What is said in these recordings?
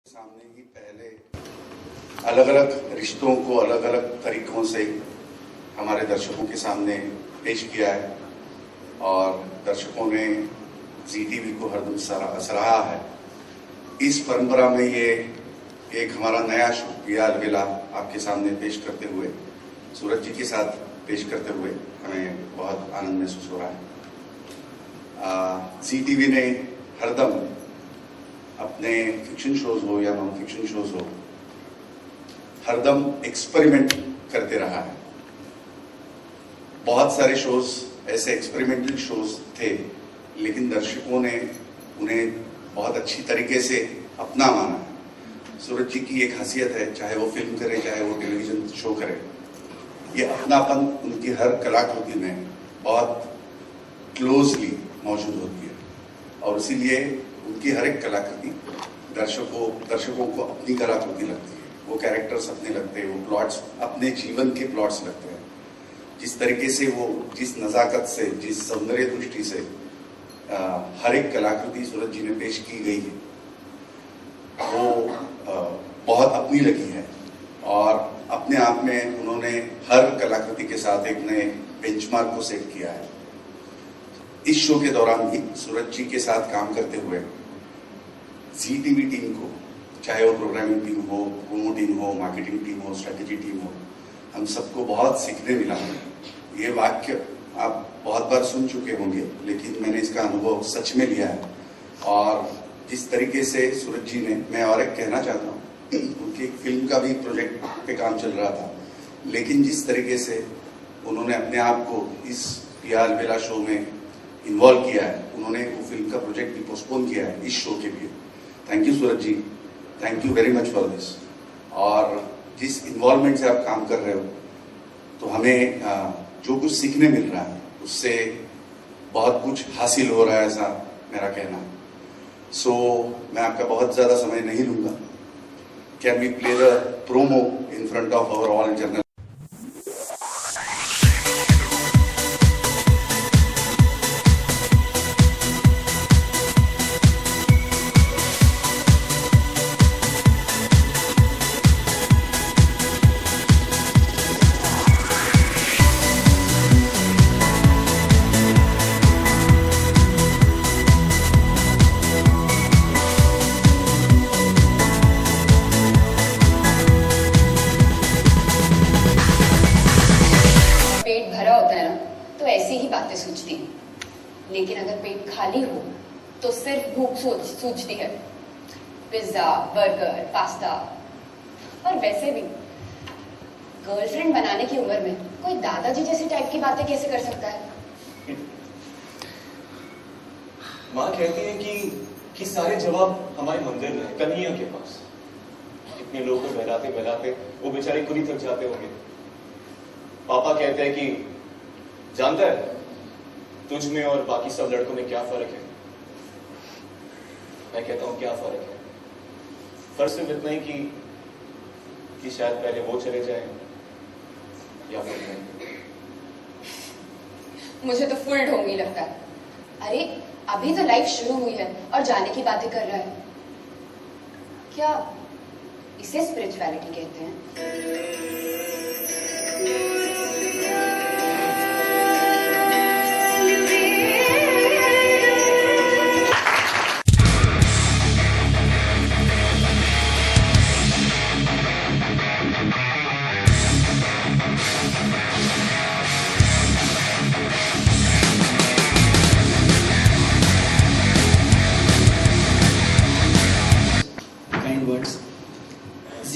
सामने ही पहले अलग अलग रिश्तों को अलग अलग तरीकों से हमारे दर्शकों के सामने पेश किया है और दर्शकों ने जी टीवी को हरदम सराहा है। इस परंपरा में ये एक हमारा नया शो पिया अलबेला आपके सामने पेश करते हुए, सूरज जी के साथ पेश करते हुए हमें बहुत आनंद महसूस हो रहा है। जी टीवी ने हरदम अपने फिक्शन शोज हो या नॉन फिक्शन शोज हो, हरदम एक्सपेरिमेंट करते रहा है। बहुत सारे शोज ऐसे एक्सपेरिमेंटल शोज थे, लेकिन दर्शकों ने उन्हें बहुत अच्छी तरीके से अपना माना है। सूरज जी की एक खासियत है, चाहे वो फिल्म करे चाहे वो टेलीविजन शो करे, ये अपनापन उनकी हर कलाकृति में बहुत क्लोजली मौजूद होती है और इसीलिए उनकी हर एक कलाकृति दर्शकों को अपनी कलाकृति लगती है। वो कैरेक्टर्स अपने लगते हैं, वो प्लॉट्स अपने जीवन के प्लॉट्स लगते हैं। जिस तरीके से वो, जिस नज़ाकत से, जिस सौंदर्य दृष्टि से हर एक कलाकृति सूरज जी ने पेश की गई है, वो बहुत अपनी लगी है और अपने आप में उन्होंने हर कलाकृति के साथ एक नए बेंचमार्क को सेट किया है। इस शो के दौरान भी सूरज जी के साथ काम करते हुए जी टीवी टीम को, चाहे वो प्रोग्रामिंग टीम हो, प्रोमो टीम हो, मार्केटिंग टीम हो, स्ट्रेटेजी टीम हो, हम सबको बहुत सीखने मिला है। ये वाक्य आप बहुत बार सुन चुके होंगे, लेकिन मैंने इसका अनुभव सच में लिया है। और जिस तरीके से सूरज जी ने, मैं और एक कहना चाहता हूँ, उनकी एक फिल्म का भी प्रोजेक्ट पे काम चल रहा था, लेकिन जिस तरीके से उन्होंने अपने आप को इस पिया अलबेला शो में इन्वॉल्व किया है, उन्होंने वो फिल्म का प्रोजेक्ट भी पोस्टपोन किया है इस शो के लिए। Thank you Suraj ji, thank you very much for this. और जिस इन्वॉल्वमेंट से आप काम कर रहे हो, तो हमें जो कुछ सीखने मिल रहा है उससे बहुत कुछ हासिल हो रहा है, ऐसा मेरा कहना है। सो मैं आपका बहुत ज़्यादा समय नहीं लूँगा। Can we play the promo in front of our all journal? बातें सूझती, लेकिन अगर पेट खाली हो तो सिर्फ भूख सूझती है। Pizza, burger, pasta. और वैसे भी गर्लफ्रेंड बनाने की उम्र में कोई दादाजी जैसे टाइप की बातें कैसे कर सकता है? माँ कहती है कि सारे जवाब हमारे मंदिर में, कन्हैया के पास। इतने लोगों को बहलाते बहलाते वो बेचारे खुद ही थक जाते होंगे। पापा कहते हैं कि जानता है तुझ में और बाकी सब लड़कों में क्या फर्क है? मैं कहता हूं क्या फर्क है? फर्क सिर्फ इतना ही कि शायद पहले वो चले जाए या फिर नहीं। मुझे तो फुल ढोंगी लगता है। अरे अभी तो लाइफ शुरू हुई है और जाने की बातें कर रहा है। क्या इसे स्पिरिचुअलिटी कहते हैं?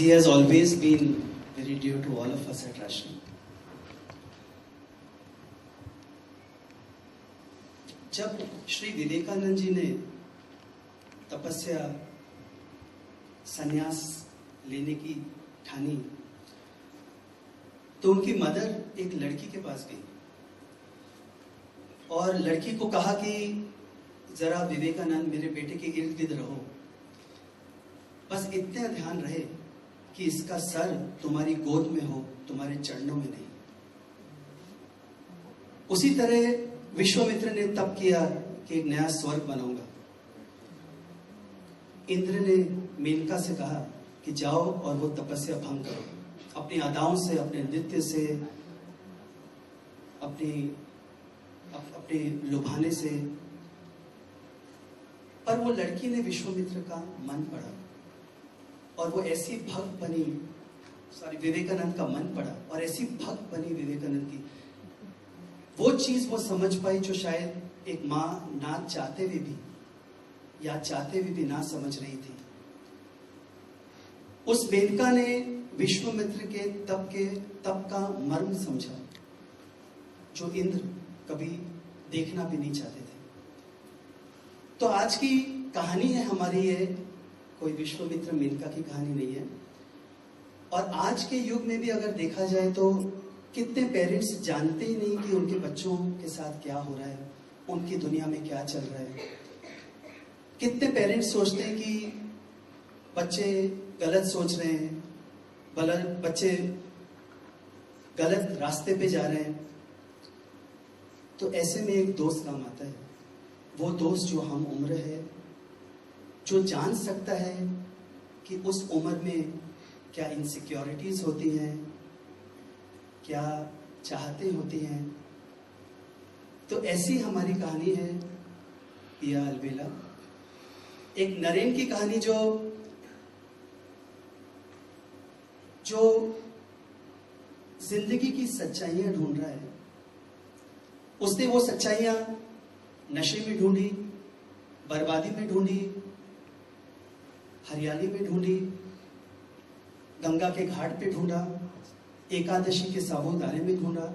He has always been very dear to all of us at Rashmi. जब श्री विवेकानंद जी ने तपस्या, संन्यास लेने की ठानी, तो उनकी मदर एक लड़की के पास गई और लड़की को कहा कि जरा विवेकानंद मेरे बेटे के इर्द गिर्द रहो, बस इतना ध्यान रहे कि इसका सर तुम्हारी गोद में हो, तुम्हारे चरणों में नहीं। उसी तरह विश्वामित्र ने तप किया कि एक नया स्वर्ग बनाऊंगा। इंद्र ने मेनका से कहा कि जाओ और वो तपस्या भंग करो, अपनी अदाओं से, अपने नृत्य से, अपने लुभाने से। पर वो लड़की ने विश्वामित्र का मन पढ़ा और वो ऐसी भक्त बनी, विवेकानंद का मन पढ़ा और ऐसी भक्त बनी विवेकानंद की। वो चीज वो समझ पाई जो शायद एक माँ ना चाहते हुए भी या चाहते हुए भी ना समझ रही थी। उस मेनका ने विश्वामित्र के तप का मर्म समझा जो इंद्र कभी देखना भी नहीं चाहते थे। तो आज की कहानी है हमारी, ये कोई विश्वामित्र मेनका की कहानी नहीं है। और आज के युग में भी अगर देखा जाए तो कितने पेरेंट्स जानते ही नहीं कि उनके बच्चों के साथ क्या हो रहा है, उनकी दुनिया में क्या चल रहा है। कितने पेरेंट्स सोचते हैं कि बच्चे गलत सोच रहे हैं, बच्चे गलत रास्ते पे जा रहे हैं। तो ऐसे में एक दोस्त काम आता है, वो दोस्त जो हम उम्र है, जो जान सकता है कि उस उम्र में क्या इनसिक्योरिटीज होती हैं, क्या चाहते होती हैं। तो ऐसी हमारी कहानी है पिया अलबेला, एक नरेन की कहानी जो जिंदगी की सच्चाइयां ढूंढ रहा है। उसने वो सच्चाइयां नशे में ढूंढी, बर्बादी में ढूंढी, हरियाली में ढूंढी, गंगा के घाट पे ढूंढा, एकादशी के साबूदाने में ढूंढा।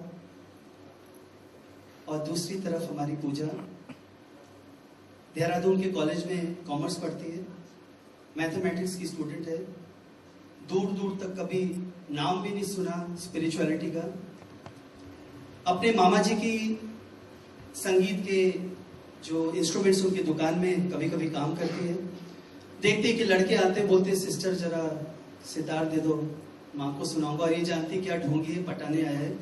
और दूसरी तरफ हमारी पूजा देहरादून के कॉलेज में कॉमर्स पढ़ती है, मैथमेटिक्स की स्टूडेंट है, दूर दूर तक कभी नाम भी नहीं सुना स्पिरिचुअलिटी का। अपने मामा जी की संगीत के जो इंस्ट्रूमेंट्स उनकी दुकान में कभी कभी काम करती है। देखते कि लड़के आते बोलते सिस्टर जरा सितार दे दो, माँ को सुनाऊंगा। और ये जानती क्या ढोंगी है, पटाने आया है।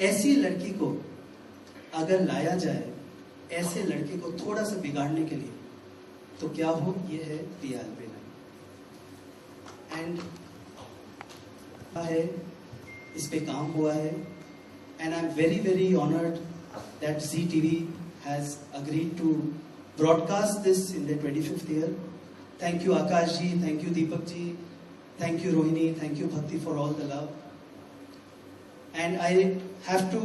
ऐसी लड़की को अगर लाया जाए, ऐसे लड़के को थोड़ा सा बिगाड़ने के लिए, तो क्या हो, ये है पिया अलबेला। एंड है, इस पे काम हुआ है। And I am very very honoured that Zee TV has agreed to broadcast this in their 25th year. Thank you Akash ji, thank you Deepak ji, thank you Rohini, thank you Bhakti for all the love. And I have to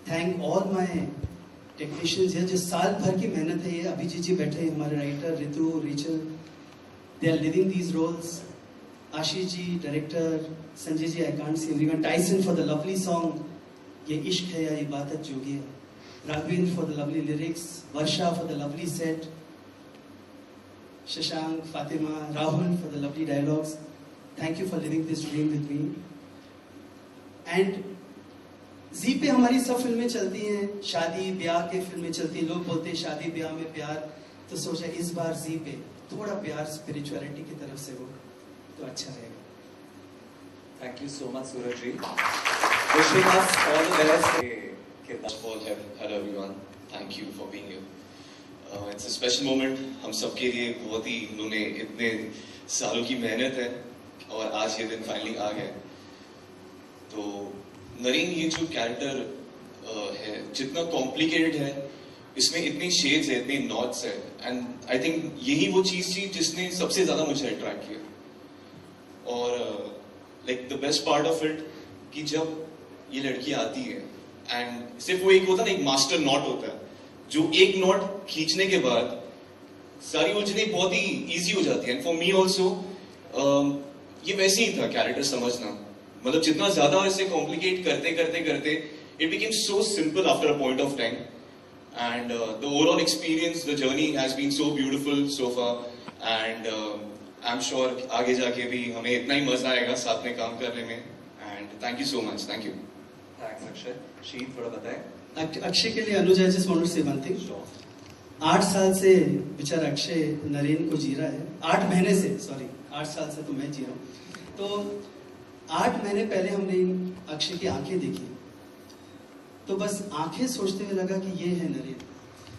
thank all my technicians here, जिस साल भर की मेहनत है। ये अभिजीत जी बैठे हैं, हमारे writer Ritu, Rachel, they are living these roles. Ashish ji director, Sanjay ji I can't see everyone, Tyson for the lovely song ये इश्क है या इबादत जोगी है, Raghavendra for the lovely lyrics, Varsha for the lovely set, Shashank, Fatima, Rahul for the lovely dialogues. Thank you for living this dream with me. And Zee पे हमारी सब फिल्में चलती हैं, शादी ब्याह के फिल्में चलती हैं। लोग बोलते हैं शादी ब्याह में प्यार, तो सोचा इस बार Zee पे थोड़ा प्यार स्पिरिचुअलिटी की तरफ से हो तो अच्छा रहेगा। Thank you so much, Suraj ji. Wishing us all the best. First of all, hello everyone. Thank you for being here. It's a special moment. हम सबके लिए बहुत ही, उन्होंने इतने सालों की मेहनत है और आज ये दिन फाइनली आ गया। तो नरेन, ये जो कैरेक्टर है, जितना कॉम्प्लिकेटेड है, इसमें इतनी शेड्स है, इतनी नॉट्स है, एंड आई थिंक यही वो चीज थी जिसने सबसे ज्यादा मुझे अट्रैक्ट किया। और like the best part of it कि जब ये लड़की आती है एंड सिर्फ वो एक होता है ना, एक मास्टर नॉट होता है, जो एक नॉट खींचने के बाद सारी उलझने बहुत ही इजी हो जाती है। एंड फॉर मी ऑल्सो ये वैसे ही था कैरेक्टर समझना, मतलब जितना ज्यादा इसे कॉम्प्लिकेट करते करते करते it became so simple after a point of time. And the overall experience, the journey has been so beautiful so far. And I am sure आगे जाके भी हमें इतना ही मजा आएगा साथ में काम करने में। And thank you so much. Thank you. Thanks Akshay. शीत थोड़ा बताएं। अक्षय के लिए अनुज, आई जस्ट वांट टू से वन थिंग। 8 साल से बेचारा अक्षय नरेन को जी रहा है, 8 महीने से, सॉरी 8 साल से तो मैं जी रहा हूँ। तो 8 महीने पहले हमने अक्षय की आंखें देखी, तो बस आंखें सोचते हुए लगा कि ये है नरेन।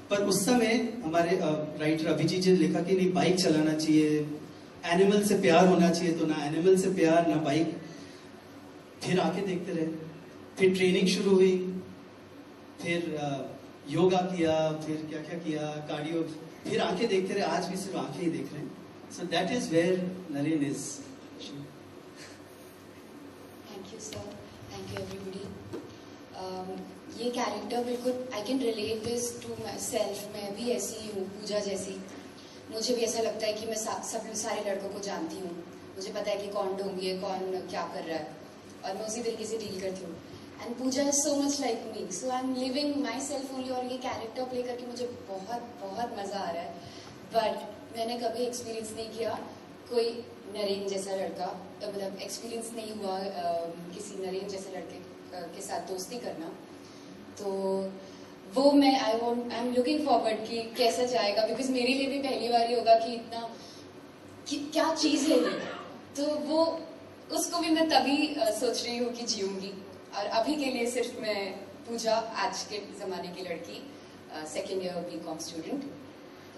पर उस समय हमारे राइटर अभिजीत जी ने लिखा कि नहीं, बाइक चलाना चाहिए, एनिमल से प्यार होना चाहिए, तो ना एनिमल से प्यार ना बाइक। फिर आके देखते रहे, फिर ट्रेनिंग शुरू हुई, फिर योगा किया, फिर क्या क्या किया, कार्डियो, फिर आंखें देखते रहे, आज भी सिर्फ आंखें ही देख रहे हैं। So that is where Naren is. Thank you sir, thank you everybody. ये कैरेक्टर बिल्कुल I can relate this to my self. मैं भी ऐसी ही हूँ, पूजा जैसी। मुझे भी ऐसा लगता है कि मैं सब सारे लड़कों को जानती हूँ, मुझे पता है कि कौन ढोंगी है, कौन क्या कर रहा है, और मैं उसी तरीके से डील करती हूँ। And Pooja is so much like me, so I am living my self only. और ये कैरेक्टर प्ले करके मुझे बहुत बहुत मजा आ रहा है। बट मैंने कभी एक्सपीरियंस नहीं किया कोई नरेन जैसा लड़का, मतलब एक्सपीरियंस नहीं हुआ किसी नरेन जैसे लड़के के साथ दोस्ती करना। तो वो मैं आई एम लुकिंग फॉरवर्ड कि कैसा जाएगा, बिकॉज मेरे लिए भी पहली बार ही होगा कि इतना क्या चीज है ये। तो वो उसको भी मैं तभी सोच रही हूँ कि जीऊंगी। और अभी के लिए सिर्फ मैं पूजा, आज के जमाने की लड़की, सेकेंड ईयर बीकॉम स्टूडेंट,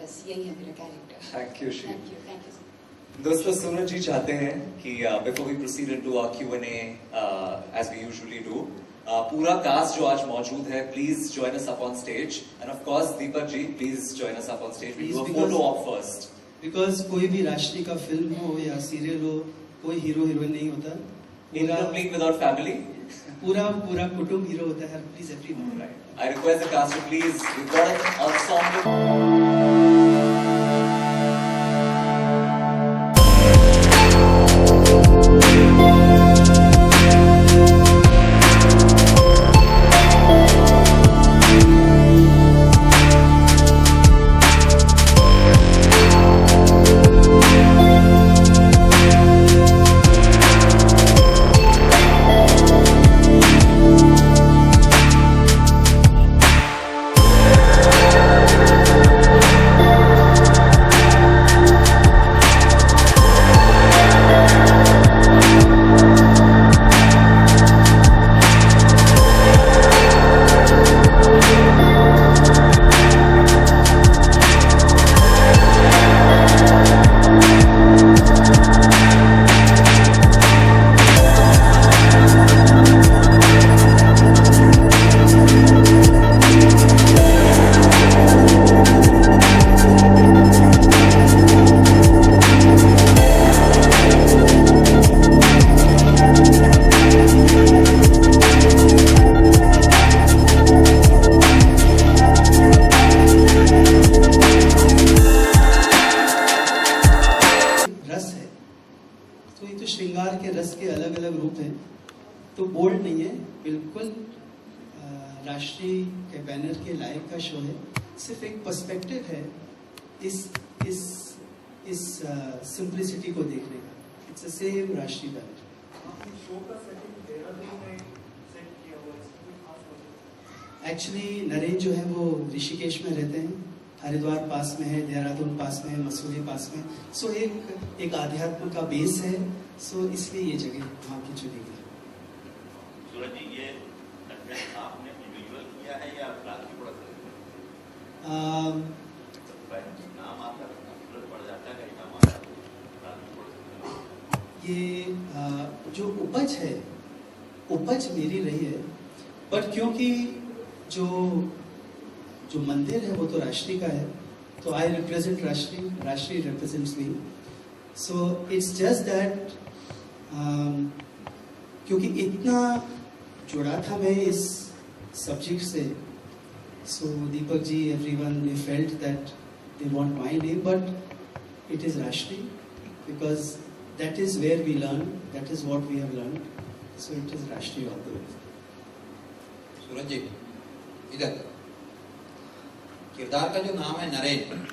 बस यही है मेरा character. Thank you. Thank you, thank you. दोस्तों, सूरज जी चाहते हैं कि before we proceed into our Q&A as we usually do, पूरा कास्ट जो आज मौजूद है, please join us up on stage, and of course Deepak ji, please join us up on stage. We do a photo op first. Because कोई भी राष्ट्रीय का film हो या सीरियल हो, कोई हीरो हीरोइन नहीं होता, इनकम्प्लीट विदाउट फैमिली। पूरा कुटुंब हीरो होता है। Please everyone, right. I request the cast to please, we got a ensemble। तो बोल्ड नहीं है, बिल्कुल राष्ट्रीय के बैनर के लायक का शो है। सिर्फ एक पर्सपेक्टिव है इस सिंप्लिसिटी को देखने का। इट्स द सेम राष्ट्रीय बैनर। एक्चुअली नरेन जो है वो ऋषिकेश में रहते हैं, हरिद्वार पास में है, देहरादून पास में है, मसूरी पास में। सो एक आध्यात्म का बेस है, सो इसलिए ये जगह वहाँ की चुनी गई। सूरज जी, ये कंटेंट आपने इंडिविजुअल किया है या क्लास की प्रोडक्शन? नाम आपका सूरज पड़ जाता है, कहीं नाम आता है क्लास की प्रोडक्शन? ये जो उपज मेरी रही है, बट क्योंकि जो मंदिर है वो तो राष्ट्रीय का है, तो I represent Rashtriya represents me. So it's just that क्योंकि इतना जुड़ा था मैं इस सब्जेक्ट से, so Deepak ji, everyone, they felt that they want my name, but it is Rashtriya because that is where we learn, that is what we have learn, so it is Rashtriya all the way. Suraj ji, इधर किरदार का जो नाम है नरेन,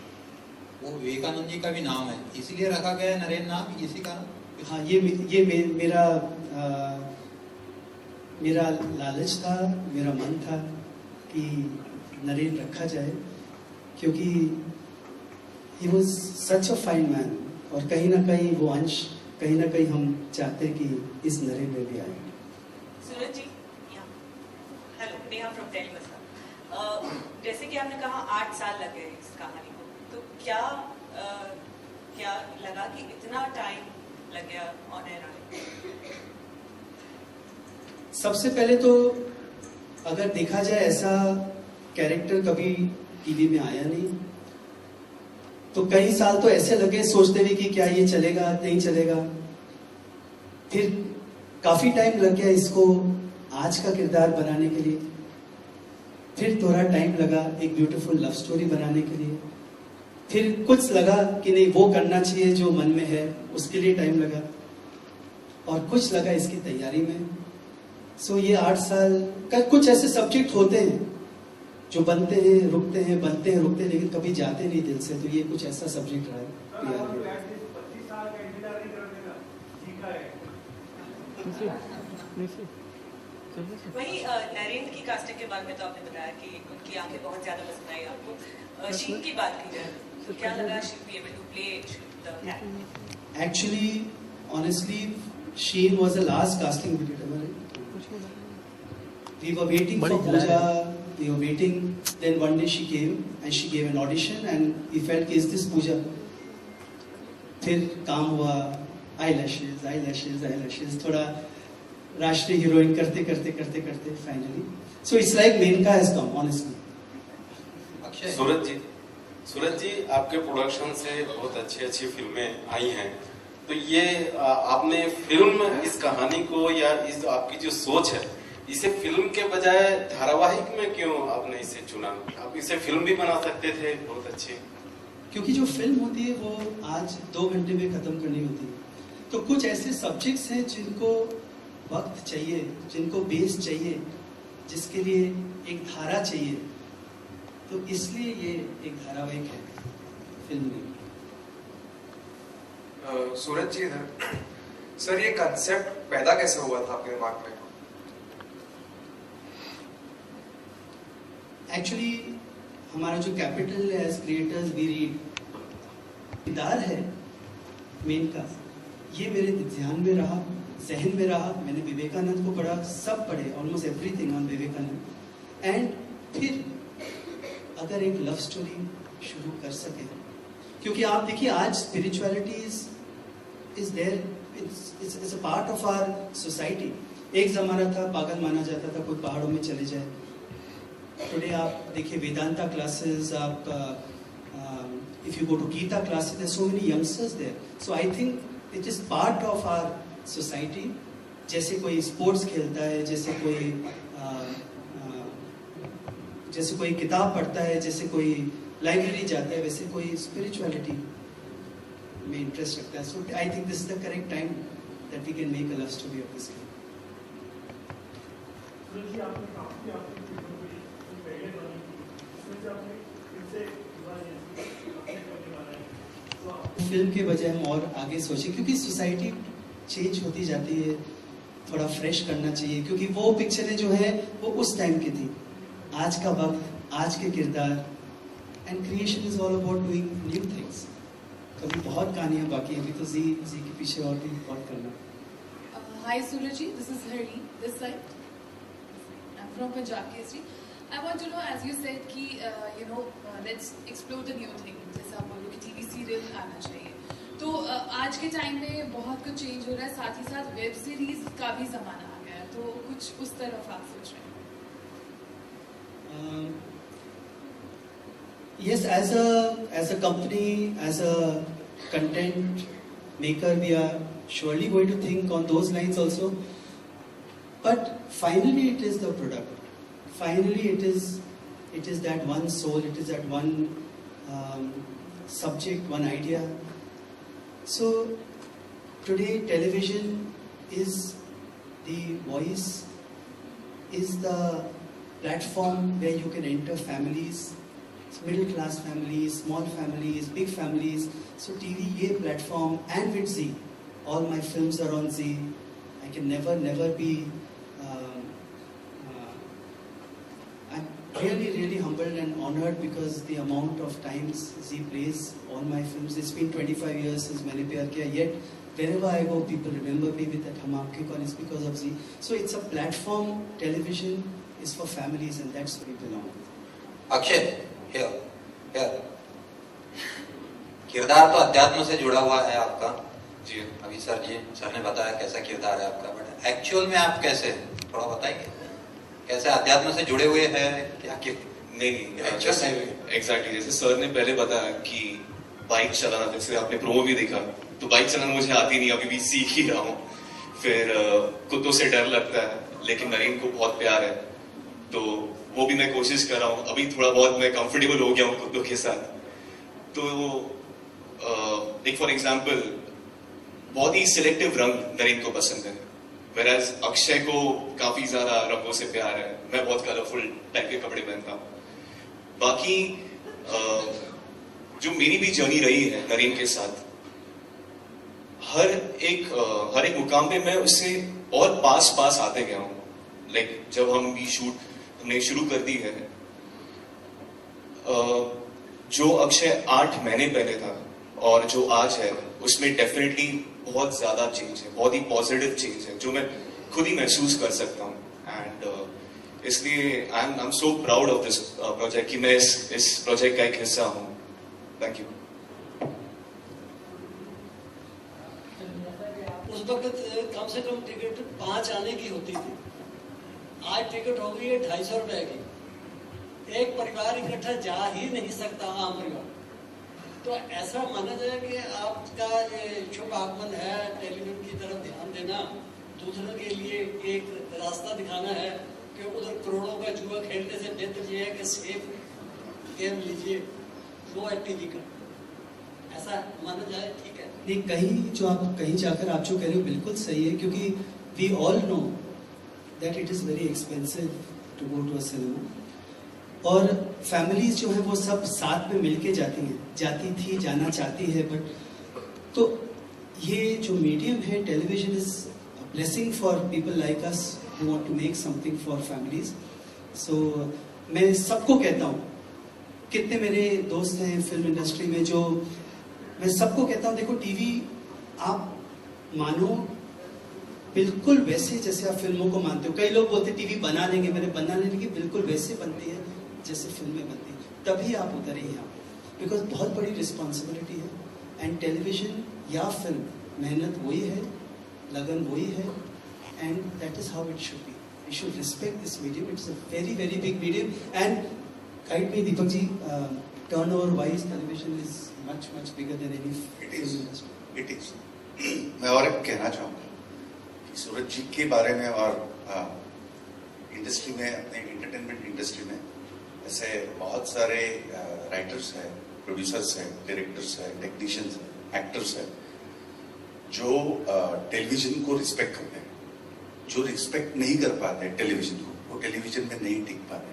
वो विवेकानंद जी का भी नाम है, इसीलिए रखा गया है नरेन नाम, इसी का? हाँ, ये मेरा लालच था, मेरा मन था कि नरेन रखा जाए, क्योंकि he was such a fine man, और कहीं ना कहीं वो अंश कहीं ना कहीं हम चाहते हैं कि इस नरेन में भी आए। सूरज जी, हेलो, नेहा फ्रॉम टेलीविजन। जैसे कि आपने कहा 8 साल लगे इस कहानी को, तो क्या लगा कि इतना टाइम लग गया ऑन एयर आने? सबसे पहले तो अगर देखा जाए ऐसा कैरेक्टर कभी टीवी में आया नहीं, तो कई साल तो ऐसे लगे सोचते हुए कि क्या ये चलेगा नहीं चलेगा। फिर काफी टाइम लग गया इसको आज का किरदार बनाने के लिए। फिर थोड़ा टाइम लगा एक ब्यूटीफुल लव स्टोरी बनाने के लिए। फिर कुछ लगा कि नहीं वो करना चाहिए जो मन में है, उसके लिए टाइम लगा। और कुछ लगा इसकी तैयारी में। सो ये 8 साल का कुछ ऐसे सब्जेक्ट होते हैं जो बनते हैं रुकते हैं, बनते हैं रुकते हैं, लेकिन कभी जाते नहीं दिल से। तो ये कुछ ऐसा सब्जेक्ट रहा है। वही नरेंद्र की कास्टिंग के बारे में तो आपने बताया कि उनकी आंखें बहुत ज्यादा पसंद आई आपको। शीन की बात की जाए तो क्या लगा she be able to play actually honestly Sheen was the last casting we did. We were waiting for Pooja, we were waiting, then one day she came and she gave an audition and we felt, is this Pooja? फिर काम हुआ, eyelashes, थोड़ा राष्ट्रीय heroine करते finally. So it's like Menka has come, honestly. सूरज जी आपके production से बहुत अच्छी फिल्में आई हैं, तो ये आपने फिल्म इस कहानी को या इस आपकी जो सोच है इसे फिल्म के बजाय धारावाहिक में क्यों आपने इसे चुना? आप इसे फिल्म भी बना सकते थे बहुत अच्छी। क्योंकि जो फिल्म होती है वो आज 2 घंटे में खत्म करनी होती है। तो कुछ ऐसे सब्जेक्ट्स हैं जिनको वक्त चाहिए, जिनको बेस चाहिए, जिसके लिए एक धारा चाहिए। तो इसलिए ये एक धारावाहिक है, फिल्म नहीं। सूरज जी इधर। सर ये कंसेप्ट पैदा कैसे हुआ था आपके दिमाग में? एक्चुअली हमारा जो कैपिटल है एज क्रिएटर्स वी रीड, किरदार है मेनका, ये मेरे ध्यान में रहा, जहन में रहा। मैंने विवेकानंद को पढ़ा, सब पढ़े, almost everything on Vivekananda. And फिर अगर एक लव स्टोरी शुरू कर सके, क्योंकि आप देखिए आज spirituality is there, it's a part of our society. एक जमाना था पागल माना जाता था कोई पहाड़ों में चले जाए। टुडे आप देखिए वेदांता क्लासेस, आप if you go to Gita classes, there so many youngsters there. So I think it is part of our society. जैसे कोई स्पोर्ट्स खेलता है, जैसे कोई किताब पढ़ता है, जैसे कोई लाइब्रेरी जाता है, वैसे कोई स्पिरिचुअलिटी में इंटरेस्ट रखता है। So I think this is the correct time that we can make a love story of this. Film के बजाय हम और आगे सोचें, क्योंकि सोसाइटी चेंज होती जाती है, थोड़ा फ्रेश करना चाहिए। क्योंकि वो पिक्चरें जो है वो उस टाइम की थी, आज का वक्त, आज के किरदार। And creation is all about doing new things. कभी बहुत कहानियां बाकी हैं, अभी तो जी के पीछे और भी बहुत करना। Hi Suraj ji, this is Hari, this side. I'm from Punjab Kesari. I want to know, as you said कि let's explore the new thing. जैसे आप बोलो कि टीवी सीरियल आना चाहिए, तो आज के टाइम में बहुत कुछ चेंज हो रहा है, साथ ही साथ वेब सीरीज का भी जमाना आ गया है, तो कुछ उस तरफ आप सोच रहे हैं? Yes, as a company, as a content maker, we are surely going to think on those lines also. But finally, it is the product. Finally, it is that one soul. It is that one subject, one idea. So today, television is the voice, is the platform where you can enter families. Middle class families, small families, big families. So TV ye platform, and with Z, all my films are on Z. I can never be. I'm really humbled and honored because the amount of times Z plays all my films. It's been 25 years since मैंने प्यार किया. Yet wherever I go, people remember me with that हम आपके कौन, because of Z. So it's a platform. Television is for families, and that's where we belong. Akshay, here. किरदार तो अध्यात्म से जुड़ा हुआ है आपका जी। अभी सर ने बताया कैसा किरदार है आपका, बट एक्चुअल में आप कैसे हैं? थोड़ा बताएंगे कैसे अध्यात्म से जुड़े हुए हैं, क्या नहीं एग्जैक्टली जैसे सर ने पहले बताया कि बाइक चलाना, जैसे आपने प्रोमो भी देखा, तो बाइक चलाना मुझे आती नहीं, अभी भी सीख ही रहा हूँ। फिर कुत्तों से डर लगता है, लेकिन नरेन को बहुत प्यार है, तो वो भी मैं कोशिश कर रहा हूँ। अभी थोड़ा बहुत मैं कंफर्टेबल हो गया हूँ कुत्तों के साथ। तो एक फॉर एग्जाम्पल बहुत ही सिलेक्टिव रंग नरेन को पसंद है, whereas अक्षय को काफी ज्यादा रंगों से प्यार है। मैं बहुत कलरफुल टाइप के कपड़े पहनता हूँ। बाकी जो मेरी भी जर्नी रही है नरेन के साथ, हर एक मुकाम पे मैं उससे और पास आते गया हूँ। लाइक जब हमने शुरू कर दी है, जो अक्षय 8 महीने पहले था और जो आज है, उसमें डेफिनेटली बहुत ज्यादा चेंज है, बहुत ही पॉजिटिव चेंज है, जो मैं खुद ही महसूस कर सकता हूँ। एंड इसलिए I am so proud of this project कि मैं इस प्रोजेक्ट का एक हिस्सा हूँ। Thank you. उस वक्त कम से कम टिकट 5 आने की होती थी, आज टिकट हो गई है 250 रुपए की। एक परिवार इकट्ठा जा ही नहीं सकता, आम परिवार। तो ऐसा माना जाए कि आपका ये शुभ आगमन है, टेलीविजन की तरफ ध्यान देना, दूसरों के लिए एक रास्ता दिखाना है कि उधर करोड़ों का जुआ खेलने से बेहतर ये है कि सेफ गेम लीजिए, नो एक्टिविटी का, ऐसा माना जाए, ठीक है? नहीं, कहीं जाकर आप जो कह रहे हो बिल्कुल सही है, क्योंकि we all know that it is very expensive to go to a cinema, और फैमिलीज जो है वो सब साथ में मिलके जाती थी, जाना चाहती है, बट तो ये जो मीडियम है television is blessing for people like us who want to make something for families. So मैं सबको कहता हूँ, कितने मेरे दोस्त हैं फिल्म इंडस्ट्री में, जो मैं सबको कहता हूँ, देखो टीवी आप मानो बिल्कुल वैसे जैसे आप फिल्मों को मानते हो। कई लोग बोलते टीवी बना लेंगे, मैंने बनाने लगी, बिल्कुल वैसे बनती है जैसे फिल्में बनती है, तभी आप उतरे यहाँ, बिकॉज बहुत बड़ी रिस्पॉन्सिबिलिटी है। एंड टेलीविजन या फिल्म, मेहनत वही है, लगन वही है, and that is how it should be. We should respect this medium, it's a very very big medium. And guide me Deepak ji, turnover wise television is much much bigger than any film. It is. मैं और एक कहना चाहूँगा कि सूरज जी के बारे में और इंडस्ट्री में, अपने एंटरटेनमेंट इंडस्ट्री में ऐसे बहुत सारे राइटर्स हैं, प्रोड्यूसर्स हैं, डायरेक्टर्स हैं, टेक्नीशियंस हैं, एक्टर्स हैं, जो टेलीविजन को रिस्पेक्ट करते हैं। जो रिस्पेक्ट नहीं कर पाते टेलीविजन को, वो टेलीविजन में नहीं टिक पाते।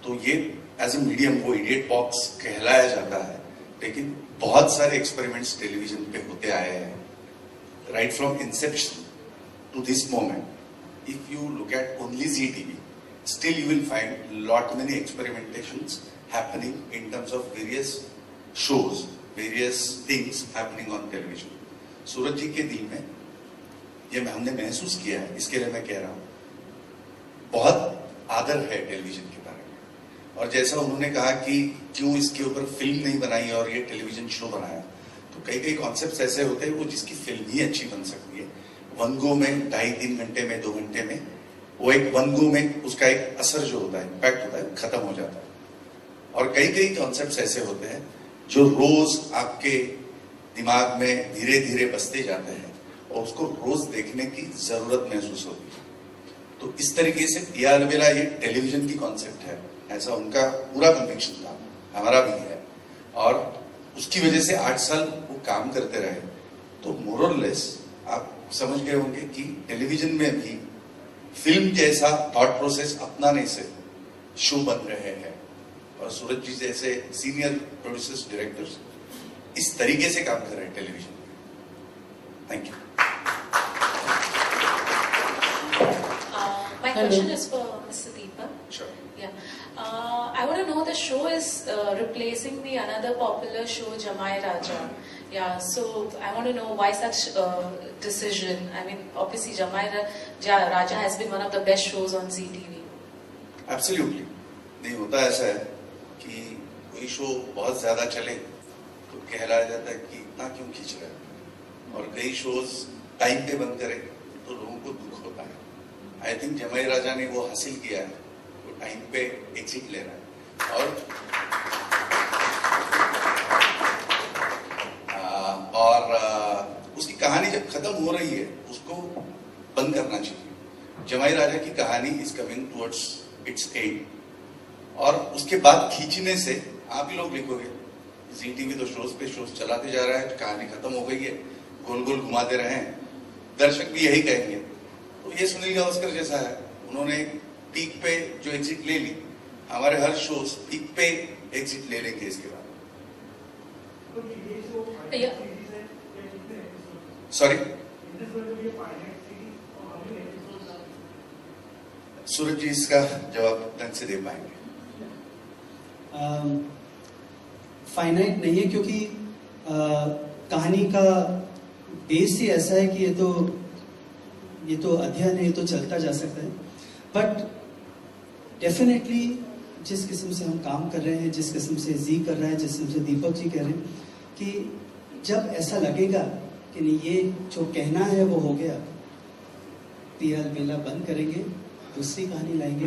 तो ये एज ए मीडियम वो इडियट बॉक्स कहलाया जाता है, लेकिन बहुत सारे एक्सपेरिमेंट्स टेलीविजन पे होते आए हैं, right from inception to this moment. If you look at only Zee TV, still you will find lot many experimentations happening in terms of various shows, various things happening on television. सूरज जी के दिल में ये हमने महसूस किया है, इसके लिए मैं कह रहा हूँ, बहुत आदर है टेलीविजन के बारे में। और जैसा उन्होंने कहा कि क्यों इसके ऊपर फिल्म नहीं बनाई और ये टेलीविजन शो बनाया, तो कई कॉन्सेप्ट्स ऐसे होते हैं वो जिसकी फिल्म ही अच्छी बन सकती है। वन गो में 2.5-3 घंटे में, 2 घंटे में, वो एक वन गो में उसका एक असर जो होता है, इम्पैक्ट होता है, खत्म हो जाता है। और कई कॉन्सेप्ट्स ऐसे होते हैं जो रोज आपके दिमाग में धीरे धीरे बसते जाते हैं और उसको रोज देखने की जरूरत महसूस होती है। तो इस तरीके से पी.आर. अलवेला ये टेलीविजन की कॉन्सेप्ट है, ऐसा उनका पूरा कन्विक्शन था, हमारा भी है, और उसकी वजह से 8 साल वो काम करते रहे। तो मोर और लेस आप समझ गए होंगे कि टेलीविजन में भी फिल्म जैसा थॉट प्रोसेस अपनाने से शो बन रहे हैं, और सूरज जी जैसे सीनियर प्रोड्यूसर्स, डायरेक्टर्स इस तरीके से काम कर रहे हैं टेलीविजन में। Thank you. My question is for Mr. Deepak. Sure. Yeah. I want to know, the show is replacing the another popular show, Jamai Raja. Yeah. So I want to know why such decision. I mean, obviously, Jamai Raja has been one of the best shows on Zee TV. Absolutely. नहीं होता ऐसा है कि कोई show बहुत ज्यादा चले तो कहलाया जाता है कि इतना क्यों खींच रहा है, और कई शोज टाइम पे बंद करें तो लोगों को दुख होता है। आई थिंक जमाई राजा ने वो हासिल किया है, वो टाइम पे एग्जिट ले रहा है। और उसकी कहानी जब खत्म हो रही है उसको बंद करना चाहिए। जमाई राजा की कहानी is coming towards it's and, और उसके बाद खींचने से आप ही लोग लिखोगे जी टीवी तो शोज पे शोज चलाते जा रहा है, कहानी खत्म हो गई है, गोल गोल घुमाते रहे हैं, दर्शक भी यही कहेंगे। तो ये सुनील गावस्कर जैसा है, उन्होंने पीक पे जो एग्जिट ले ली, हमारे हर शोज पीक पे एग्जिट ले लेंगे इसके बाद। सॉरी, सूरज जी इसका जवाब ढंग से दे पाएंगे। फाइनाइट नहीं है, क्योंकि कहानी का बेस ही ऐसा है कि ये तो अध्ययन है, ये तो चलता जा सकता है। बट डेफिनेटली जिस किस्म से हम काम कर रहे हैं, जिस किस्म से जी कर रहा है, जिस किस्म से दीपक जी कह रहे हैं कि जब ऐसा लगेगा कि नहीं ये जो कहना है वो हो गया, पीएल मेला बंद करेंगे, दूसरी कहानी लाएंगे,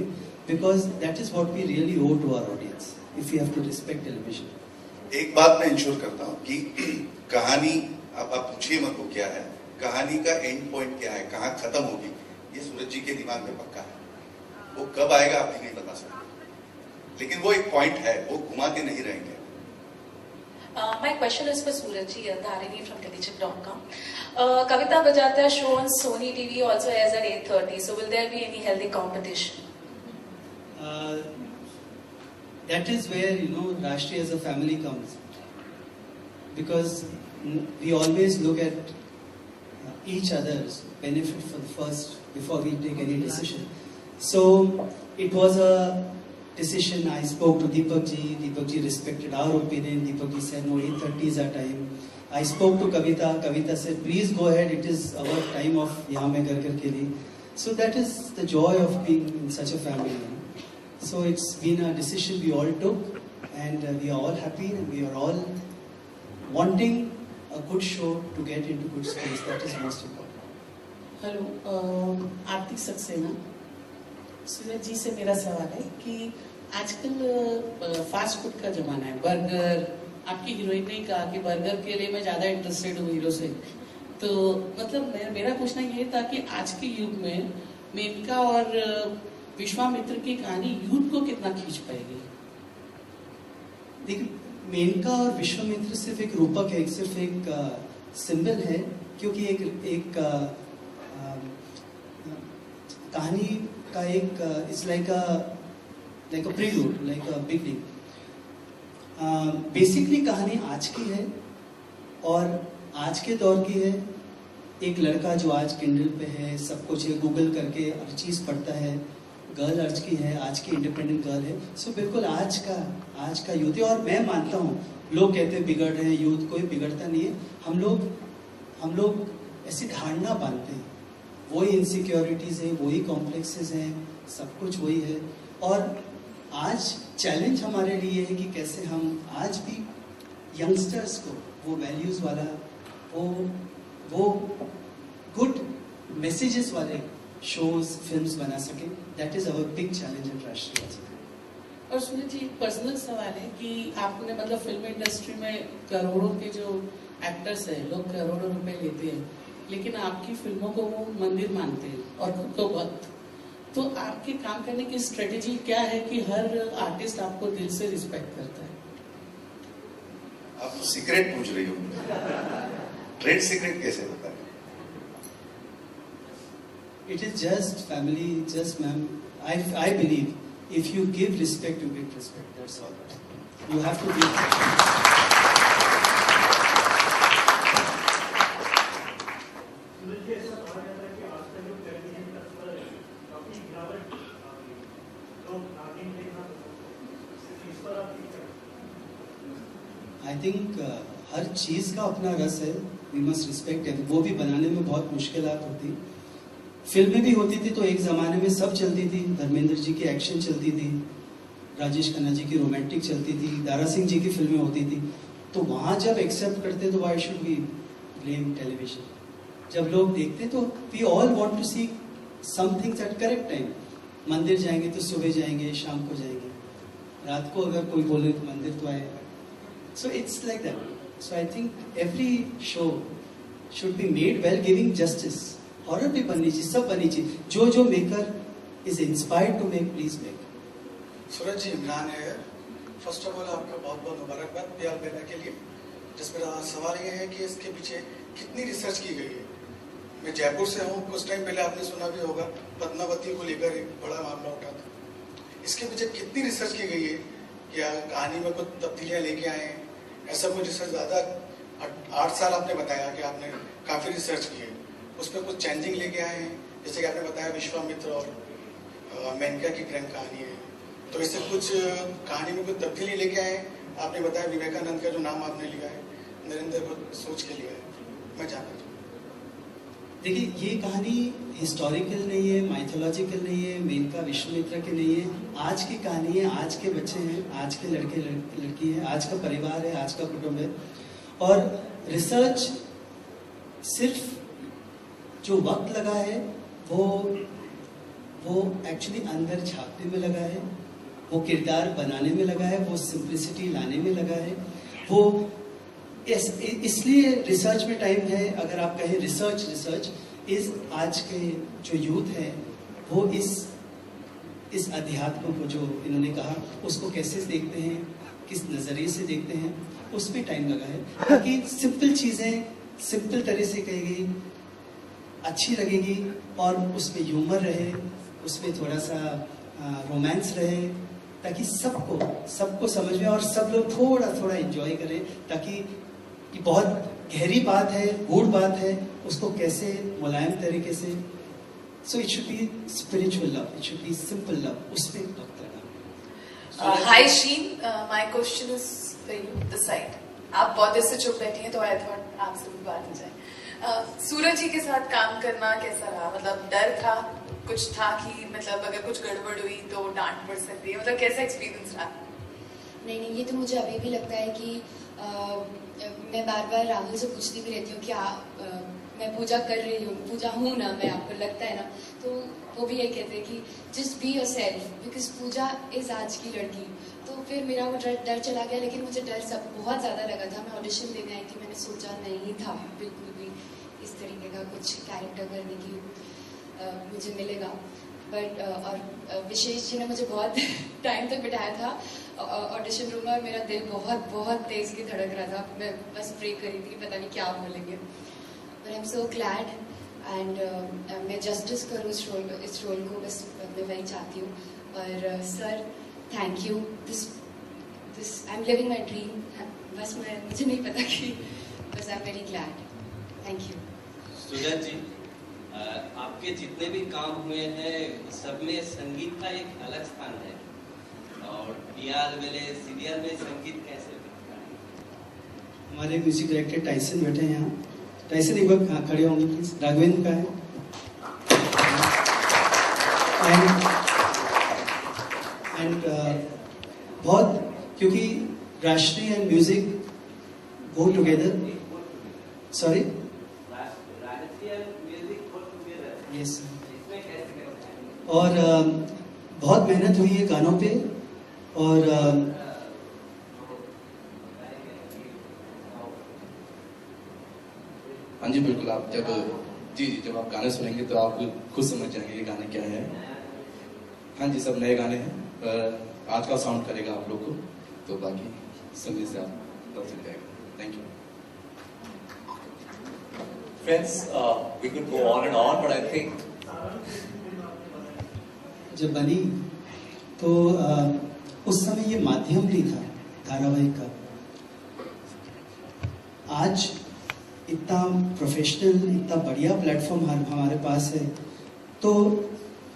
because that is what we really owe to our audience if you have to respect television. एक बात मैं इंश्योर करता हूं कि कहानी, अब आप पूछिए मत वो क्या है, कहानी का एंड पॉइंट क्या है, कहाँ खत्म होगी, ये सूरज जी के दिमाग में पक्का है। वो कब आएगा आप भी नहीं बता सकते, लेकिन वो एक पॉइंट है, वो घुमाते नहीं रहेंगे। My question is for Surajji, Dharini from Telecheck.com. Kavita Bajata show on Sony TV also airs at 8:30. So will there be any healthy competition? That is where Rashtriya as a family comes, because we always look at each other's benefit for the first before we take any decision. So it was a decision. I spoke to Deepak ji respected our opinion. Deepak ji said no, 8:30 is our time. I spoke to Kavita said please go ahead, it is our time of Yahan Main Ghar Ghar Ke Liye. So that is the joy of being in such a family. So it's been a decision we all took, and we are all happy, and we are all wanting a good show to get into good space. That is most important. Hello, Aarti Saxena. Suraj ji से मेरा सवाल है कि आजकल fast food का जमाना है, burger, आपकी हीरोइन ने कहा कि बर्गर के लिए मैं ज्यादा इंटरेस्टेड हूँ हीरो से, तो मतलब मेरा पूछना ये था कि आज के युग में मेनका और विश्वामित्र की कहानी यूथ को कितना खींच पाएगी? देखिए, मेनका और विश्वामित्र सिर्फ एक रूपक है, सिर्फ एक सिंबल है, क्योंकि एक कहानी का एक it's like a prelude, like a beginning. Basically कहानी आज की है और आज के दौर की है। एक लड़का जो आज किंडल पे है, सब कुछ है, गूगल करके हर चीज़ पढ़ता है, गर्ल आज की है, आज की इंडिपेंडेंट गर्ल है। सो बिल्कुल आज का यूथ है। और मैं मानता हूँ, लोग कहते हैं बिगड़ रहे हैं यूथ, कोई बिगड़ता नहीं है। हम लोग ऐसी धारणा बांधते हैं, वही इनसिक्योरिटीज है, वही कॉम्प्लेक्सेस हैं, सब कुछ वही है। और आज चैलेंज हमारे लिए है कि कैसे हम आज भी यंगस्टर्स को वो वैल्यूज वाला, वो गुड मैसेजेस वाले शोज, फिल्म्स बना सके। That is our big challenge eight राष्ट्रीय। और सुनील जी, एक पर्सनल सवाल है कि आपने मतलब फिल्म इंडस्ट्री में करोड़ों के जो एक्टर्स हैं, लोग करोड़ों रुपए लेते हैं, लेकिन आपकी फिल्मों को वो मंदिर मानते हैं और खुद को भक्त। तो आपके काम करने की स्ट्रेटेजी क्या है कि हर आर्टिस्ट आपको दिल से रिस्पेक्ट करता है? आप सीक्रेट पूछ रही हो, ट्रेड सीक्रेट कैसे बताएं? It is just family, just ma'am. I believe if you give respect, you get respect. That's all. You have to give. I think हर चीज का अपना रस है. We must respect it. वो भी बनाने में बहुत मुश्किलात होती। फिल्में भी होती थी तो एक जमाने में सब चलती थी, धर्मेंद्र जी की एक्शन चलती थी, राजेश खन्ना जी की रोमांटिक चलती थी, दारा सिंह जी की फिल्में होती थी, तो वहाँ जब एक्सेप्ट करते तो why should we blame television? जब लोग देखते तो we all want to see something at correct time. मंदिर जाएंगे तो सुबह जाएंगे, शाम को जाएंगे, रात को अगर कोई बोले तो मंदिर तो आएगा। So it's like that. So I think every show should be made well, giving justice. Horror भी बननी चाहिए, सब बननी चाहिए। जो जो maker is inspired to make, please make. Suraj ji, Imran है। फर्स्ट ऑफ ऑल आपका बहुत बहुत मुबारकबाद प्यार देने के लिए। जिस मेरा सवाल ये है कि इसके पीछे कितनी रिसर्च की गई है। मैं जयपुर से हूँ, कुछ टाइम पहले आपने सुना भी होगा पद्मावती को लेकर एक बड़ा मामला उठा था। इसके पीछे कितनी रिसर्च की गई है? क्या कहानी में कुछ तब्दीलियाँ लेके आए हैं? ऐसा कुछ रिसर्च ज़्यादा 8 साल आपने बताया कि आपने काफ़ी रिसर्च की है, उसमें कुछ चेंजिंग लेके आए हैं? जैसे कि आपने बताया विश्वामित्र और मेनका की प्रेम कहानी है, तो इससे कुछ कहानी में कुछ तब्दीली लेके आए? आपने बताया विवेकानंद का जो नाम आपने लिया है, नरेंद्र को सोच के लिया है, मैं जानना चाहूँ। देखिए, ये कहानी हिस्टोरिकल नहीं है, माइथोलॉजिकल नहीं है, मेनका विश्वामित्र की नहीं है। आज की कहानी है, आज के बच्चे हैं, आज के लड़के लड़की है, आज का परिवार है, आज का कुटुंब है। और रिसर्च सिर्फ जो वक्त लगा है वो एक्चुअली अंदर झांकने में लगा है, वो किरदार बनाने में लगा है, वो सिंप्लिसिटी लाने में लगा है। वो इसलिए रिसर्च में टाइम है। अगर आप कहें रिसर्च इस आज के जो यूथ है वो इस अध्यात्म को जो इन्होंने कहा उसको कैसे देखते हैं, किस नज़रिए से देखते हैं, उसमें टाइम लगा है। ताकि सिंपल चीज़ें सिंपल तरह से कहेगी, अच्छी लगेगी और उसमें ह्यूमर रहे, उसमें थोड़ा सा रोमांस रहे, ताकि सबको समझ में और सब लोग थोड़ा थोड़ा एंजॉय करें। ताकि ये बहुत गहरी बात है, गूढ़ बात है, उसको कैसे मुलायम तरीके से। So it should be spiritual love, it should be simple love, उसमें वक्त लगा। Hi Sheen, my question is for you this side. आप बहुत देर से चुप बैठी हैं तो आई थॉट आपसे भी बात हो जाए। सूरज जी के साथ काम करना कैसा रहा? मतलब डर था, कुछ था कि मतलब अगर कुछ गड़बड़ हुई तो डांट पड़ सकती है, मतलब कैसा एक्सपीरियंस रहा? नहीं, ये तो मुझे अभी भी लगता है कि मैं बार बार राहुल से पूछती भी रहती हूँ कि मैं पूजा कर रही हूँ, पूजा हूँ ना मैं, आपको लगता है ना? तो वो भी यही कहते हैं कि just be yourself, because Pooja is आज की लड़की। तो फिर मेरा वो डर चला गया, लेकिन मुझे डर सब बहुत ज़्यादा लगा था। मैं ऑडिशन देने आई थी, मैंने सोचा नहीं था बिल्कुल भी इस तरीके का कुछ कैरेक्टर करने की मुझे मिलेगा। बट और विशेष जी ने मुझे बहुत टाइम तक बिठाया था ऑडिशन रूम में, और मेरा दिल बहुत बहुत तेज की धड़क रहा था। मैं बस प्रे कर रही थी, पता नहीं क्या बोलेंगे। But I am so glad and मैं जस्टिस करूँ इस रोल को, बस मैं वही चाहती हूँ। और sir thank you, this I am living my dream. बस मुझे नहीं पता कि बस I am very glad. Thank you. Sujat ji, आपके जितने भी काम हुए हैं सब में संगीत का एक अलग स्थान है, और बिहार वाले सीरियल में संगीत कैसे दिखता है? हमारे म्यूजिक डायरेक्टर टाइसन बैठे हैं यहाँ। टाइसन एक बार खड़े होंगे प्लीज। राघवेंद्र का है। एंड बहुत, क्योंकि राष्ट्रीय and music go together. Sorry, yes. और बहुत मेहनत हुई है गानों पे, और हाँ जी बिल्कुल। आप जब आप गाने सुनेंगे तो आप खुद समझ जाएंगे ये गाने क्या है। हाँ जी, सब नए गाने हैं, आज का साउंड करेगा आप लोग को, तो बाकी सुनने से आप पता चल जाएगा। Thank you. Friends, we could go on and on, but I think जब बनी तो उस समय ये माध्यम नहीं था धारावाहिक का। आज इतना प्रोफेशनल, इतना बढ़िया प्लेटफॉर्म हमारे पास है, तो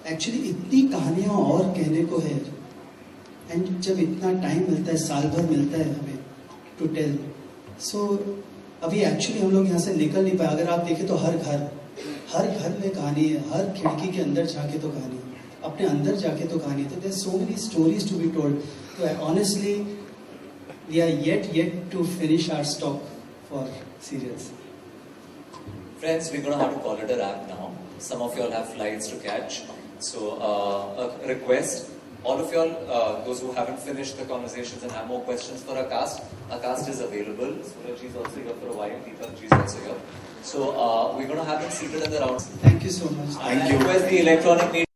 एक्चुअली इतनी कहानियां और कहने को है। एंड जब इतना टाइम मिलता है, साल भर मिलता है हमें टू टेल, सो अभी एक्चुअली हम लोग यहाँ से निकल नहीं पाए। अगर आप देखें तो हर घर में कहानी है, हर खिड़की के अंदर जाके तो कहानी है। अपने अंदर जाके तो कहानी, तो there so many stories to be told. तो honestly we are yet to finish our stock for serials. Friends, we're going to have to call it a wrap now. Some of y'all have flights to catch. So, a request, all of y'all, those who haven't finished the conversations and have more questions for our cast is available. Suraj is also here for a while, Deepak is also here. So, we're going to have them seated in the rounds. Thank you so much. Thank you. Request the electronic media.